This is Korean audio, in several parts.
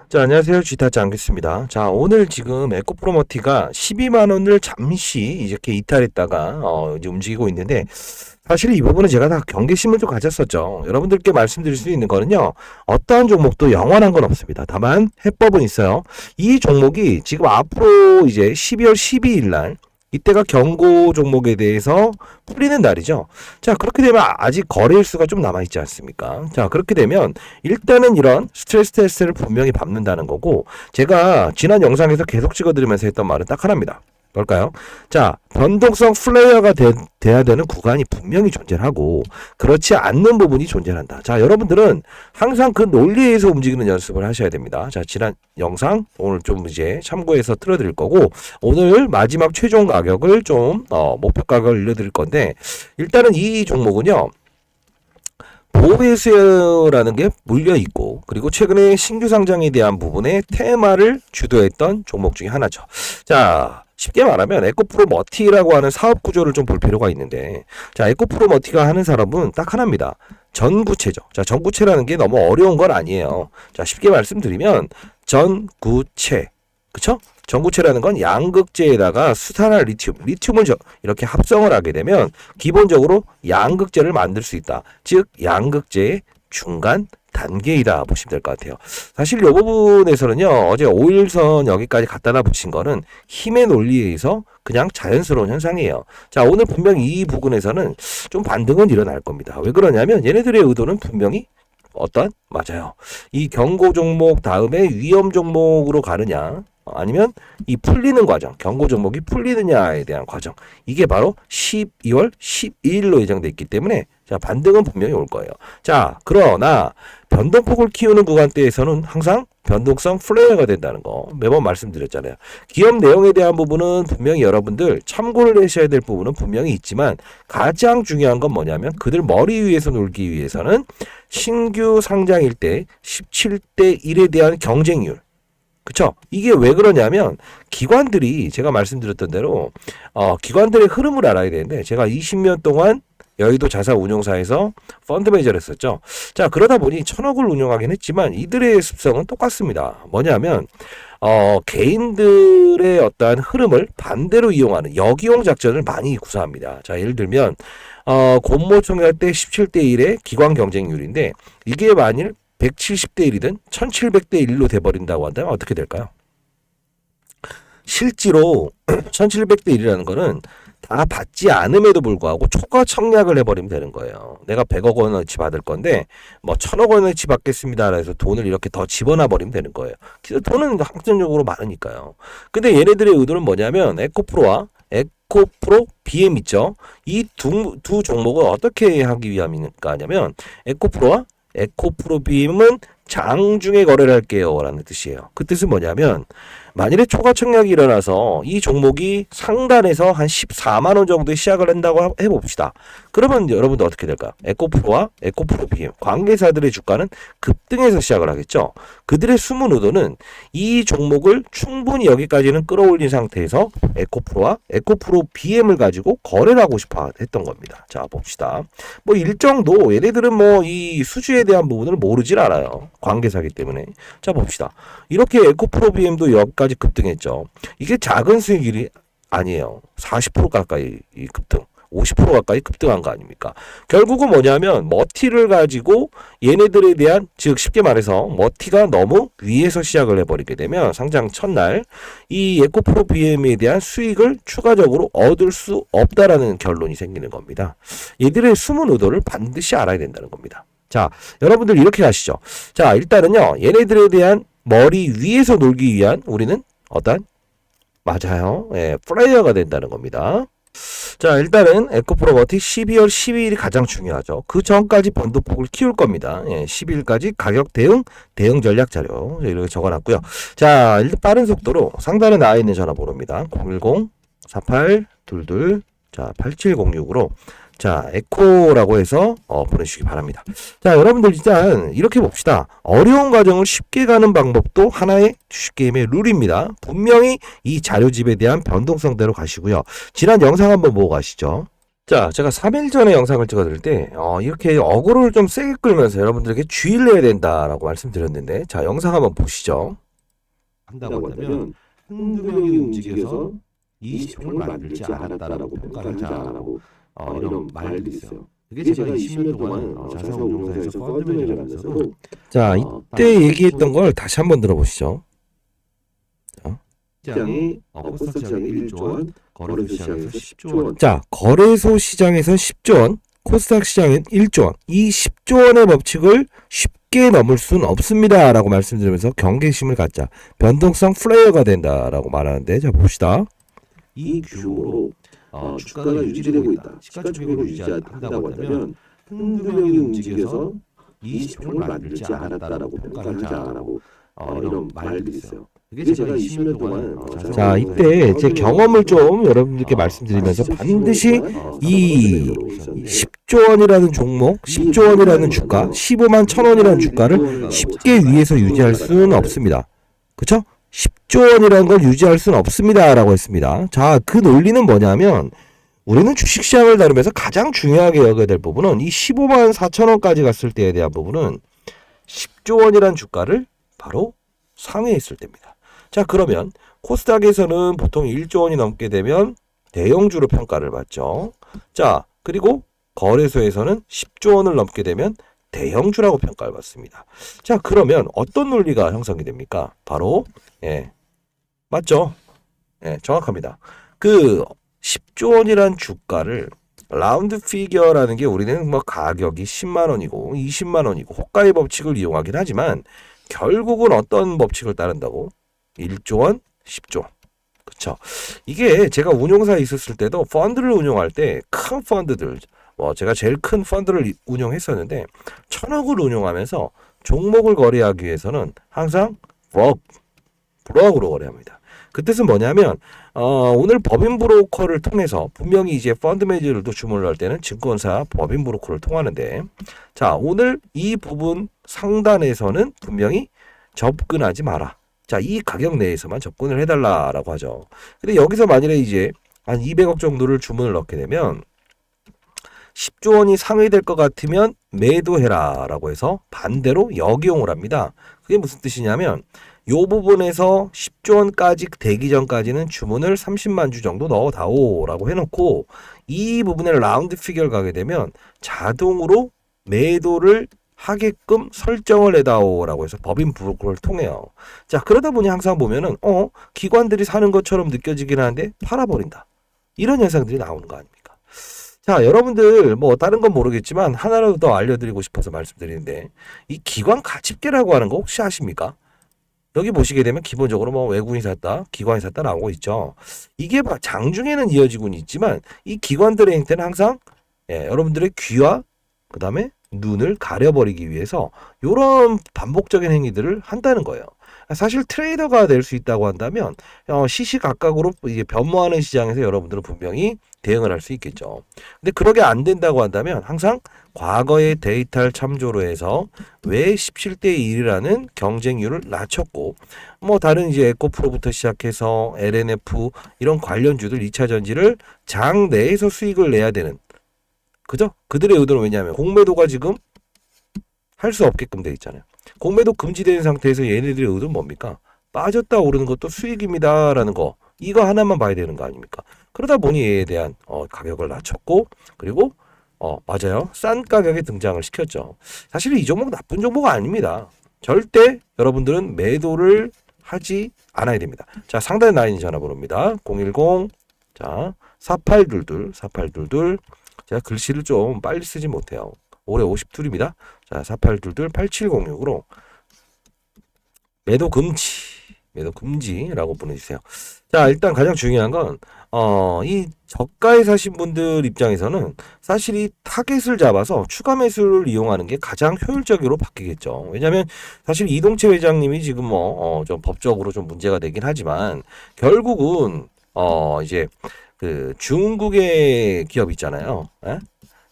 자, 안녕하세요. 쥐타 짱겠습니다. 자, 오늘 지금 에코프로머티가 12만 원을 잠시 이렇게 이탈했다가 이제 움직이고 있는데, 사실 이 부분은 제가 다 경계심을 좀 가졌었죠. 여러분들께 말씀드릴 수 있는 거는요, 어떠한 종목도 영원한 건 없습니다. 다만 해법은 있어요. 이 종목이 지금 앞으로 이제 12월 12일 날 이때가 경고 종목에 대해서 풀리는 날이죠. 자, 그렇게 되면 아직 거래일수가 좀 남아있지 않습니까? 자, 그렇게 되면 일단은 이런 스트레스 테스트를 분명히 밟는다는 거고, 제가 지난 영상에서 계속 찍어드리면서 했던 말은 딱 하나입니다. 뭘까요? 자, 변동성 플레이어가 돼야 되는 구간이 분명히 존재하고 그렇지 않는 부분이 존재한다. 자, 여러분들은 항상 그 논리에 의해서 움직이는 연습을 하셔야 됩니다. 자, 지난 영상 오늘 좀 이제 참고해서 틀어드릴 거고, 오늘 마지막 최종 가격을 좀 목표 가격을 알려드릴 건데, 일단은 이 종목은요, 보호배수라는 게 물려 있고, 그리고 최근에 신규 상장에 대한 부분에 테마를 주도했던 종목 중에 하나죠. 자, 쉽게 말하면 에코프로머티라고 하는 사업 구조를 좀 볼 필요가 있는데, 자, 에코프로머티가 하는 사람은 딱 하나입니다. 전구체죠. 자, 전구체라는 게 너무 어려운 건 아니에요. 자, 쉽게 말씀드리면 전구체, 그쵸? 전구체라는 건 양극재에다가 수산화 리튬을 이렇게 합성을 하게 되면 기본적으로 양극재를 만들 수 있다. 즉 양극재의 중간 단계이다 보시면 될 것 같아요. 사실 이 부분에서는요, 어제 5일선 여기까지 갖다다 붙인 거는 힘의 논리에 의해서 그냥 자연스러운 현상이에요. 자, 오늘 분명히 이 부분에서는 좀 반등은 일어날 겁니다. 왜 그러냐면 얘네들의 의도는 분명히 맞아요. 이 경고 종목 다음에 위험 종목으로 가느냐, 아니면 이 풀리는 과정, 경고 종목이 풀리느냐에 대한 과정, 이게 바로 12월 12일로 예정돼 있기 때문에, 자, 반등은 분명히 올 거예요. 자, 그러나 변동폭을 키우는 구간대에서는 항상 변동성 플레이어가 된다는 거 매번 말씀드렸잖아요. 기업 내용에 대한 부분은 분명히 여러분들 참고를 하셔야 될 부분은 분명히 있지만, 가장 중요한 건 뭐냐면 그들 머리 위에서 놀기 위해서는 신규 상장일 때 17대 1에 대한 경쟁률, 그쵸? 이게 왜 그러냐면 기관들이, 제가 말씀드렸던 대로 기관들의 흐름을 알아야 되는데, 제가 20년 동안 여의도 자산운용사에서 펀드 매니저를 했었죠. 자, 그러다 보니 1,000억을 운용하긴 했지만 이들의 습성은 똑같습니다. 뭐냐면 개인들의 어떠한 흐름을 반대로 이용하는 역이용 작전을 많이 구사합니다. 자, 예를 들면 공모총회 때 17대 1의 기관 경쟁률인데, 이게 만일 170대 1이든 1700대 1로 돼버린다고 한다면 어떻게 될까요? 실제로 1700대 1이라는 거는 다 받지 않음에도 불구하고 초과 청약을 해버리면 되는 거예요. 내가 100억 원어치 받을 건데 뭐 1000억 원어치 받겠습니다 해서 돈을 이렇게 더 집어넣어 버리면 되는 거예요. 돈은 항상적으로 많으니까요. 근데 얘네들의 의도는 뭐냐면 에코프로와 에코프로 BM 있죠. 이 두 종목을 어떻게 하기 위함이니까 하냐면, 에코프로와 에코프로 BM은 장중에 거래를 할게요 라는 뜻이에요. 그 뜻은 뭐냐면, 만일에 초과 청약이 일어나서 이 종목이 상단에서 한 14만원 정도에 시작을 한다고 해봅시다. 그러면 여러분들 어떻게 될까요? 에코프로와 에코프로 BM 관계사들의 주가는 급등해서 시작을 하겠죠. 그들의 숨은 의도는 이 종목을 충분히 여기까지는 끌어올린 상태에서 에코프로와 에코프로 BM을 가지고 거래를 하고 싶어 했던 겁니다. 자, 봅시다. 뭐 일정도 얘네들은 뭐 이 수주에 대한 부분을 모르질 않아요. 관계사기 때문에. 자, 봅시다. 이렇게 에코프로 BM도 여기까지 급등했죠. 이게 작은 수익률이 아니에요. 40% 가까이 급등, 50% 가까이 급등한 거 아닙니까? 결국은 뭐냐면 머티를 가지고 얘네들에 대한, 즉 쉽게 말해서 머티가 너무 위에서 시작을 해버리게 되면 상장 첫날 이 에코프로 BM에 대한 수익을 추가적으로 얻을 수 없다라는 결론이 생기는 겁니다. 얘들의 숨은 의도를 반드시 알아야 된다는 겁니다. 자, 여러분들 이렇게 가시죠. 자, 일단은요, 얘네들에 대한 머리 위에서 놀기 위한 우리는 맞아요. 예, 플레이어가 된다는 겁니다. 자, 일단은 에코프로머티 12월 12일이 가장 중요하죠. 그 전까지 변동폭을 키울 겁니다. 예, 12일까지 가격 대응 전략 자료 이렇게 적어놨고요. 자, 일단 빠른 속도로 상단에 나와 있는 전화번호입니다. 010-4822 8706으로 자, 에코라고 해서 보내주시기 바랍니다. 자, 여러분들 일단 이렇게 봅시다. 어려운 과정을 쉽게 가는 방법도 하나의 주식게임의 룰입니다. 분명히 이 자료집에 대한 변동성대로 가시고요. 지난 영상 한번 보고 가시죠. 자, 제가 3일 전에 영상을 찍어드릴 때, 이렇게 어그로를 좀 세게 끌면서 여러분들에게 주의를 해야 된다라고 말씀드렸는데, 자, 영상 한번 보시죠. 한다고 한다면, 한두 명이 움직여서 20종을 만들지 않았다라고 평가를 하자라고, 이런 말들이 있어요. 그게 제가 20년 동안 자산운용사에서 펀드 매니저를 하면서도, 자, 이때 얘기했던 걸 다시 한번 들어보시죠. 시장이 코스닥 시장에 1조 원, 거래소 시장에서 10조 원. 자, 거래소 시장에서 10조 원, 코스닥 시장은 1조 원. 이 10조 원의 법칙을 쉽게 넘을 수는 없습니다라고 말씀드리면서 경계심을 갖자. 변동성 플레이어가 된다라고 말하는데, 자 봅시다. 이 규모로 주가가 유지되고 있다. 시가총액을 유지한다고 한다면 한두 명이 움직여서 20종을 만들지 않았다라고 평가를 하자라고 이런 말들이 있어요. 그게 제가 20년 동안 자, 이때 제 경험을 좀 여러분들께 말씀드리면서 반드시 이 10조 원이라는 종목, 10조 원이라는 주가, 15만 1,000원이라는 주가를 쉽게 위에서 유지할 수는 없습니다. 그쵸? 10조 원이라는 걸 유지할 수는 없습니다라고 했습니다. 자, 그 논리는 뭐냐면 우리는 주식시장을 다루면서 가장 중요하게 여겨야 될 부분은 이 15만 4천원까지 갔을 때에 대한 부분은 10조 원이라는 주가를 바로 상회했을 때입니다. 자, 그러면 코스닥에서는 보통 1조 원이 넘게 되면 대형주로 평가를 받죠. 자, 그리고 거래소에서는 10조 원을 넘게 되면 대형주라고 평가를 받습니다. 자, 그러면 어떤 논리가 형성이 됩니까? 바로 맞죠? 정확합니다. 그 10조 원이란 주가를 라운드 피겨라는 게 우리는 뭐 가격이 10만 원이고 20만 원이고 호가의 법칙을 이용하긴 하지만 결국은 어떤 법칙을 따른다고? 1조 원, 10조 원. 그쵸? 이게 제가 운용사에 있었을 때도 펀드를 운용할 때 큰 펀드들, 제가 제일 큰 펀드를 운용했었는데 1,000억을 운용하면서 종목을 거래하기 위해서는 항상 브로커로 거래합니다. 그 뜻은 뭐냐면 오늘 법인 브로커를 통해서 분명히 이제 펀드 매니저들도 주문을 할 때는 증권사 법인 브로커를 통하는데 자, 오늘 이 부분 상단에서는 분명히 접근하지 마라. 자, 이 가격 내에서만 접근을 해달라라고 하죠. 근데 여기서 만일에 이제 한 200억 정도를 주문을 넣게 되면 10조 원이 상회될 것 같으면 매도해라라고 해서 반대로 역이용을 합니다. 그게 무슨 뜻이냐면 요 부분에서 10조 원까지 되기 전까지는 주문을 30만 주 정도 넣어다오라고 해놓고 이 부분에 라운드 피겨를 가게 되면 자동으로 매도를 하게끔 설정을 해다오라고 해서 법인 브로커를 통해요. 자, 그러다 보니 항상 보면은 기관들이 사는 것처럼 느껴지긴 하는데 팔아버린다. 이런 현상들이 나오는 거 아닙니까? 자, 여러분들 뭐 다른 건 모르겠지만 하나라도 더 알려드리고 싶어서 말씀드리는데 이 기관 가집계라고 하는 거 혹시 아십니까? 여기 보시게 되면 기본적으로 뭐 외국인이 샀다, 기관이 샀다 나오고 있죠. 이게 장중에는 이어지고는 있지만 이 기관들의 행태는 항상 여러분들의 귀와 그 다음에 눈을 가려버리기 위해서 이런 반복적인 행위들을 한다는 거예요. 사실 트레이더가 될 수 있다고 한다면 시시각각으로 이게 변모하는 시장에서 여러분들은 분명히 대응을 할 수 있겠죠. 근데 그러게 안 된다고 한다면 항상 과거의 데이터를 참조로 해서 왜 17대 1이라는 경쟁률을 낮췄고 뭐 다른 이제 에코프로부터 시작해서 LNF 이런 관련주들 2차 전지를 장 내에서 수익을 내야 되는 그죠? 그들의 의도는 왜냐하면 공매도가 지금 할 수 없게끔 돼 있잖아요. 공매도 금지된 상태에서 얘네들의 의도는 뭡니까? 빠졌다 오르는 것도 수익입니다라는 거. 이거 하나만 봐야 되는 거 아닙니까? 그러다 보니 얘에 대한 가격을 낮췄고 그리고 맞아요. 싼 가격에 등장을 시켰죠. 사실 이 종목 나쁜 종목은 아닙니다. 절대 여러분들은 매도를 하지 않아야 됩니다. 자, 상단 라인 전화번호입니다. 010 자, 4822 제가 글씨를 좀 빨리 쓰지 못해요. 올해 52입니다. 자, 4822-8706으로 매도 금지라고 보내주세요. 자, 일단 가장 중요한 건 이 저가에 사신 분들 입장에서는 사실 이 타겟을 잡아서 추가 매수를 이용하는 게 가장 효율적으로 바뀌겠죠. 왜냐하면 사실 이동채 회장님이 지금 좀 법적으로 좀 문제가 되긴 하지만 결국은 이제 그 중국의 기업 있잖아요.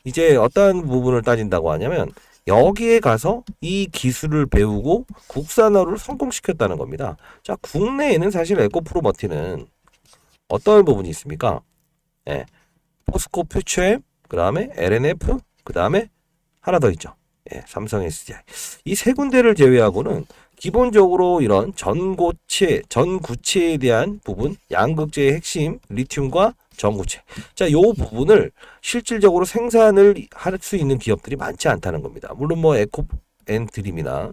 이제 어떤 부분을 따진다고 하냐면 여기에 가서 이 기술을 배우고 국산화를 성공시켰다는 겁니다. 자, 국내에는 사실 에코프로머티는 어떤 부분이 있습니까? 포스코 퓨처엠, 그 다음에 LNF, 그 다음에 하나 더 있죠. 예, 삼성 SDI. 이 세 군데를 제외하고는 기본적으로 이런 전구체에 대한 부분, 양극재의 핵심, 리튬과 전구체. 자, 요 부분을 실질적으로 생산을 할 수 있는 기업들이 많지 않다는 겁니다. 물론 뭐 에코앤드림이나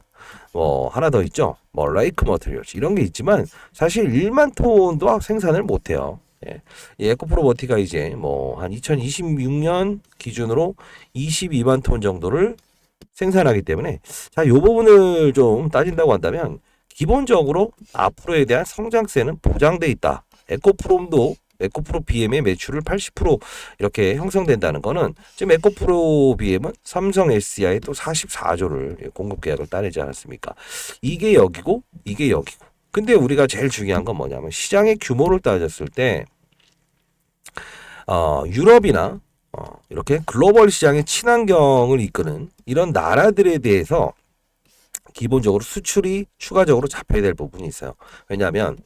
뭐 하나 더 있죠. 뭐 레이크 머티리얼스 이런 게 있지만 사실 1만 톤도 생산을 못 해요. 예. 이 에코프로버티가 이제 뭐 한 2026년 기준으로 22만 톤 정도를 생산하기 때문에 자, 요 부분을 좀 따진다고 한다면 기본적으로 앞으로에 대한 성장세는 보장돼 있다. 에코프로 BM의 매출을 80% 이렇게 형성된다는 거는 지금 에코프로 BM은 삼성 SDI에 또 44조를 공급 계약을 따내지 않았습니까? 이게 여기고 이게 여기고. 근데 우리가 제일 중요한 건 뭐냐면 시장의 규모를 따졌을 때 유럽이나 이렇게 글로벌 시장의 친환경을 이끄는 이런 나라들에 대해서 기본적으로 수출이 추가적으로 잡혀야 될 부분이 있어요. 왜냐하면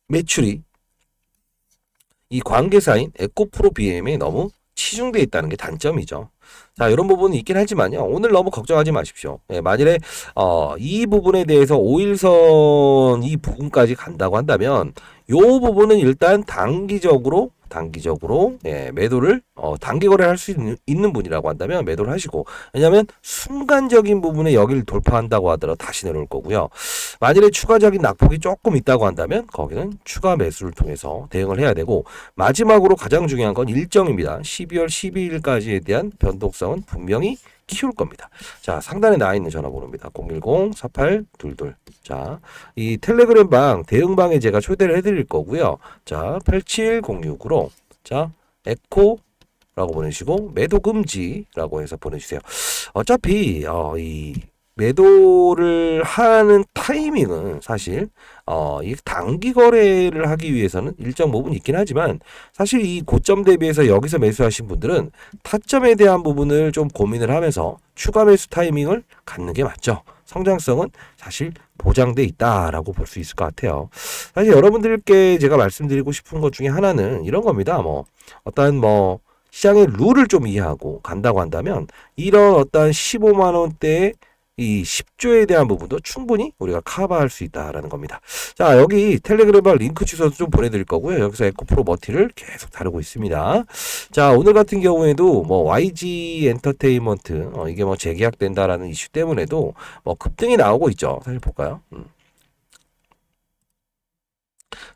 매출이 이 관계사인 에코프로 BM에 너무 치중되어 있다는 게 단점이죠. 자, 이런 부분이 있긴 하지만요. 오늘 너무 걱정하지 마십시오. 예, 만일에 이 부분에 대해서 5일선 이 부분까지 간다고 한다면 이 부분은 일단 단기적으로 예, 매도를 단기 거래할 수 있는 분이라고 한다면 매도를 하시고, 왜냐하면 순간적인 부분에 여기를 돌파한다고 하더라도 다시 내려올 거고요. 만일에 추가적인 낙폭이 조금 있다고 한다면 거기는 추가 매수를 통해서 대응을 해야 되고, 마지막으로 가장 중요한 건 일정입니다. 12월 12일까지에 대한 변동성은 분명히 키울 겁니다. 자, 상단에 나와 있는 전화번호입니다. 010-4822. 자, 이 텔레그램 방 대응방에 제가 초대를 해드릴 거고요. 자, 87069로 자, 에코라고 보내시고 매도 금지라고 해서 보내주세요. 어차피 이 매도를 하는 타이밍은 사실 이 단기 거래를 하기 위해서는 일정 부분 있긴 하지만 사실 이 고점 대비해서 여기서 매수하신 분들은 타점에 대한 부분을 좀 고민을 하면서 추가 매수 타이밍을 갖는 게 맞죠. 성장성은 사실 보장돼 있다라고 볼 수 있을 것 같아요. 사실 여러분들께 제가 말씀드리고 싶은 것 중에 하나는 이런 겁니다. 뭐 어떤 시장의 룰을 좀 이해하고 간다고 한다면 이런 어떤 15만 원대의 이 10조에 대한 부분도 충분히 우리가 커버할 수 있다라는 겁니다. 자, 여기 텔레그램 링크 주소도 좀 보내드릴 거고요. 여기서 에코프로 머티를 계속 다루고 있습니다. 자, 오늘 같은 경우에도 YG 엔터테인먼트 이게 재계약된다라는 이슈 때문에도 급등이 나오고 있죠. 사실 볼까요?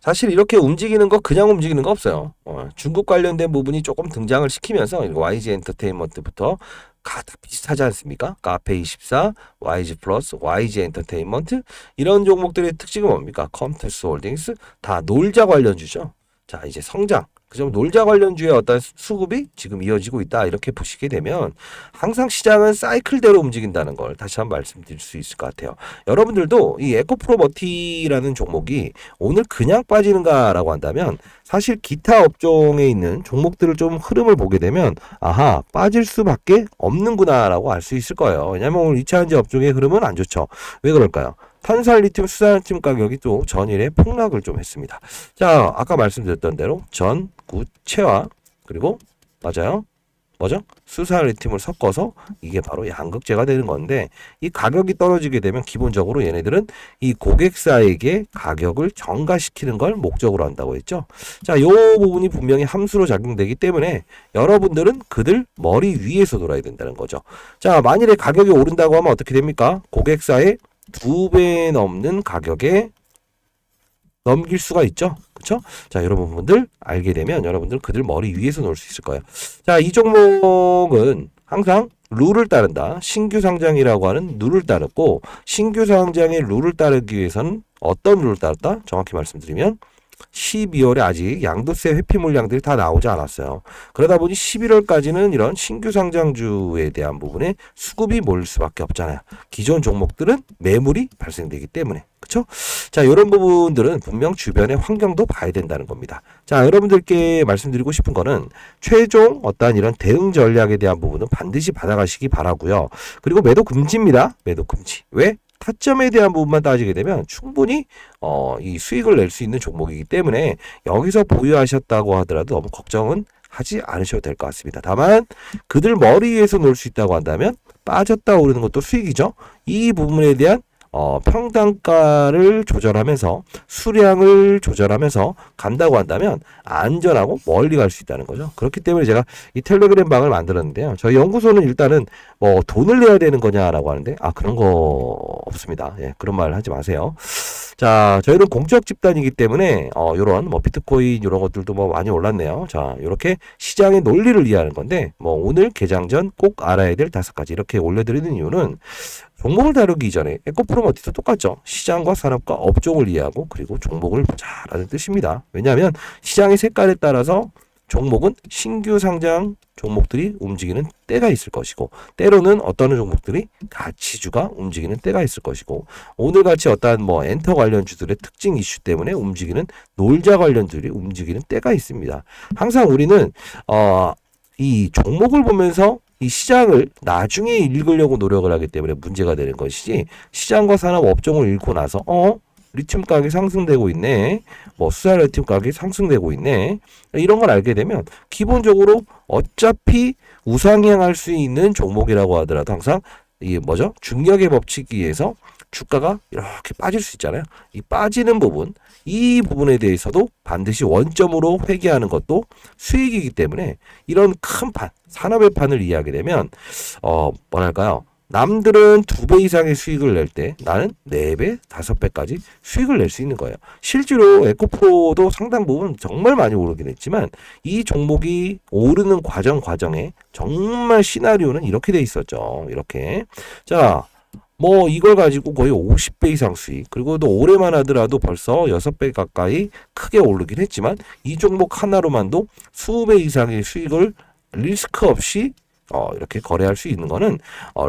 사실 이렇게 움직이는 거 그냥 움직이는 거 없어요. 중국 관련된 부분이 조금 등장을 시키면서 YG 엔터테인먼트부터 다 비슷하지 않습니까? 카페24, YG 플러스, YG 엔터테인먼트 이런 종목들의 특징은 뭡니까? 컴투스 홀딩스 다 놀자 관련주죠. 자, 이제 성장. 그죠? 놀자 관련주의 어떤 수급이 지금 이어지고 있다. 이렇게 보시게 되면 항상 시장은 사이클대로 움직인다는 걸 다시 한번 말씀드릴 수 있을 것 같아요. 여러분들도 이 에코프로머티라는 종목이 오늘 그냥 빠지는가라고 한다면 사실 기타 업종에 있는 종목들을 좀 흐름을 보게 되면 아하, 빠질 수밖에 없는구나라고 알 수 있을 거예요. 왜냐하면 오늘 2차전지 업종의 흐름은 안 좋죠. 왜 그럴까요? 탄산리튬, 수산리튬 가격이 또 전일에 폭락을 좀 했습니다. 자, 아까 말씀드렸던 대로 전구체와 그리고 맞아요. 뭐죠? 수산리튬을 섞어서 이게 바로 양극재가 되는 건데 이 가격이 떨어지게 되면 기본적으로 얘네들은 이 고객사에게 가격을 전가시키는 걸 목적으로 한다고 했죠. 자, 요 부분이 분명히 함수로 작용되기 때문에 여러분들은 그들 머리 위에서 놀아야 된다는 거죠. 자, 만일에 가격이 오른다고 하면 어떻게 됩니까? 고객사의 2배 넘는 가격에 넘길 수가 있죠. 그렇죠? 자, 이런 부분들 알게 되면 여러분들 그들 머리 위에서 놓을 수 있을 거예요. 자, 이 종목은 항상 룰을 따른다. 신규 상장이라고 하는 룰을 따르고 신규 상장의 룰을 따르기 위해서는 어떤 룰을 따랐다? 정확히 말씀드리면 12월에 아직 양도세 회피 물량들이 다 나오지 않았어요. 그러다 보니 11월까지는 이런 신규 상장주에 대한 부분에 수급이 몰릴 수밖에 없잖아요. 기존 종목들은 매물이 발생되기 때문에. 그렇죠? 자, 이런 부분들은 분명 주변의 환경도 봐야 된다는 겁니다. 자, 여러분들께 말씀드리고 싶은 거는 최종 어떠한 이런 대응 전략에 대한 부분은 반드시 받아가시기 바라고요. 그리고 매도 금지입니다. 매도 금지. 왜? 타점에 대한 부분만 따지게 되면 충분히 이 수익을 낼 수 있는 종목이기 때문에 여기서 보유하셨다고 하더라도 너무 걱정은 하지 않으셔도 될 것 같습니다. 다만 그들 머리 위에서 놀 수 있다고 한다면 빠졌다 오르는 것도 수익이죠. 이 부분에 대한 평단가를 조절하면서 수량을 조절하면서 간다고 한다면 안전하고 멀리 갈 수 있다는 거죠. 그렇기 때문에 제가 이 텔레그램 방을 만들었는데요. 저희 연구소는 일단은 뭐 돈을 내야 되는 거냐라고 하는데 그런 거 없습니다. 예, 그런 말 하지 마세요. 자, 저희는 공적 집단이기 때문에 요런 뭐 비트코인 이런 것들도 뭐 많이 올랐네요. 자, 요렇게 시장의 논리를 이해하는 건데 뭐 오늘 개장 전 꼭 알아야 될 5가지 이렇게 올려드리는 이유는 종목을 다루기 이전에 에코프로머티도 똑같죠. 시장과 산업과 업종을 이해하고 그리고 종목을 보자라는 뜻입니다. 왜냐하면 시장의 색깔에 따라서 종목은 신규 상장 종목들이 움직이는 때가 있을 것이고 때로는 어떤 종목들이 가치주가 움직이는 때가 있을 것이고 오늘같이 어떠한 뭐 엔터 관련주들의 특징 이슈 때문에 움직이는 놀자 관련주들이 움직이는 때가 있습니다. 항상 우리는 이 종목을 보면서 이 시장을 나중에 읽으려고 노력을 하기 때문에 문제가 되는 것이지 시장과 산업 업종을 읽고 나서 리튬 가격이 상승되고 있네. 뭐 수자 리튬 가격이 상승되고 있네. 이런 걸 알게 되면 기본적으로 어차피 우상향할 수 있는 종목이라고 하더라도 항상 이게 뭐죠? 중력의 법칙에 의해서 주가가 이렇게 빠질 수 있잖아요. 이 빠지는 부분, 이 부분에 대해서도 반드시 원점으로 회귀하는 것도 수익이기 때문에 이런 큰 판, 산업의 판을 이해하게 되면 뭐랄까요? 남들은 2배 이상의 수익을 낼 때 나는 4배, 5배까지 수익을 낼 수 있는 거예요. 실제로 에코프로도 상당 부분 정말 많이 오르긴 했지만 이 종목이 오르는 과정에 정말 시나리오는 이렇게 돼 있었죠. 이렇게. 자, 뭐 이걸 가지고 거의 50배 이상 수익 그리고 또 올해만 하더라도 벌써 6배 가까이 크게 오르긴 했지만 이 종목 하나로만도 수배 이상의 수익을 리스크 없이 이렇게 거래할 수 있는 거는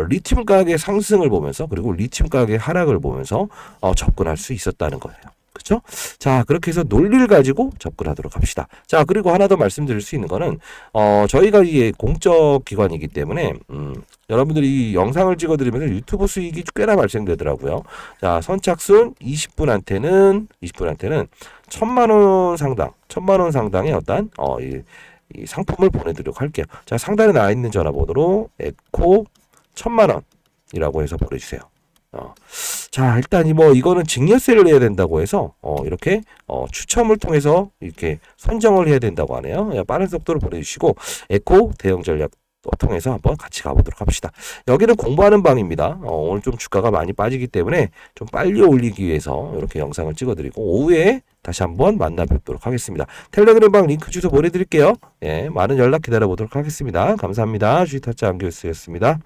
리튬 가격의 상승을 보면서 그리고 리튬 가격의 하락을 보면서 접근할 수 있었다는 거예요. 그렇죠? 자, 그렇게 해서 논리를 가지고 접근하도록 합시다. 자, 그리고 하나 더 말씀드릴 수 있는 거는 저희가 이 공적 기관이기 때문에 여러분들이 이 영상을 찍어드리면서 유튜브 수익이 꽤나 발생되더라고요. 자, 선착순 20분한테는 1,000만 원 상당의 어떤 이 상품을 보내드리도록 할게요. 자, 상단에 나와 있는 전화번호로 에코 1,000만 원이라고 해서 보내주세요. 자, 일단 이거는 증여세를 내야 된다고 해서 이렇게 추첨을 통해서 이렇게 선정을 해야 된다고 하네요. 빠른 속도로 보내주시고 에코 대응 전략 통해서 한번 같이 가보도록 합시다. 여기는 공부하는 방입니다. 오늘 좀 주가가 많이 빠지기 때문에 좀 빨리 올리기 위해서 이렇게 영상을 찍어드리고 오후에 다시 한번 만나 뵙도록 하겠습니다. 텔레그램 방 링크 주소 보내드릴게요. 예, 많은 연락 기다려보도록 하겠습니다. 감사합니다. 주식타짜 안교수였습니다.